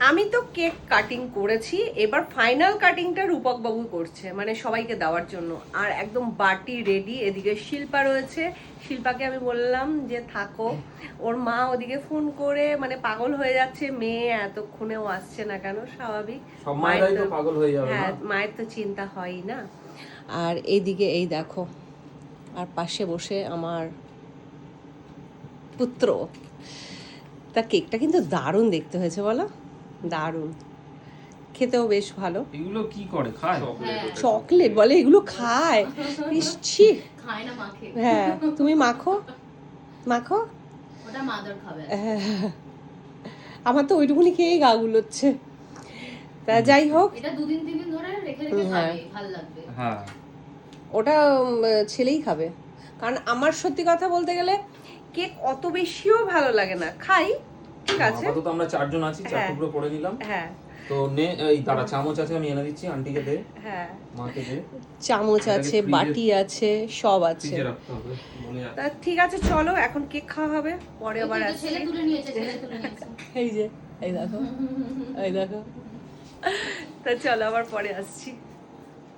আমি তো cake cutting করেছি, এবার ফাইনাল কাটিংটা রূপক বাবু করছে, মানে সবাইকে দেওয়ার জন্য। আর একদম বাটি রেডি, এদিকে শিল্পা রয়েছে। শিল্পাকে আমি বললাম যে থাকো, ওর মা ওদিকে ফোন করে মানে পাগল হয়ে যাচ্ছে, মেয়ে এতক্ষণেও আসছে না কেন, স্বাভাবিক। সব মায়েরাই তো পাগল হয়ে যাবে। হ্যাঁ, মায়ের তো চিন্তা হয়ই না। আর এইদিকে এই দেখো, আর পাশে বসে আমার পুত্র। তা কেকটা কিন্তু দারুণ দেখতে হয়েছে বলো, দারুণ, খেতেও বেশ ভালো। এগুলো কি করে, খায়? চকলেট বলে এগুলো খায়? ইসছি, খায় না, মাখে। হ্যাঁ তুমি মাখো, মাখো। ওটা মাদার খাবে। আমার তো ওইটুকুনি খেয়েই গা গুলোচ্ছে। তা যাই হোক, এটা 2-3 দিন ধরে রেখে রেখে খাবে, ভালো লাগবে। হ্যাঁ, ওটা ছেলেই খাবে। কারণ আমার সত্যি কথা বলতে গেলে কেক অত বেশিও ভালো লাগে না, খাই ঠিক আছে। আপাতত আমরা 4 জন আছি, 4 টুকরো করে নিলাম। হ্যাঁ, তো নে, এই দাঁড়া, চামচ আছে, আমি এনে দিচ্ছি, আন্টিকে দে, হ্যাঁ মাকে দে। চামচ আছে, বাটি আছে, সব আছে। ফ্রিজে রাখতে হবে, মনে তা ঠিক আছে, চলো এখন কেক খাওয়া হবে, পরে আবার কিন্তু আসছি। ছেলে তুলে নিয়েছে, ছেলে তুলে নিয়েছে। এই যে, এই দেখো, এই দেখো। তা চলো আবার পরে আসছি।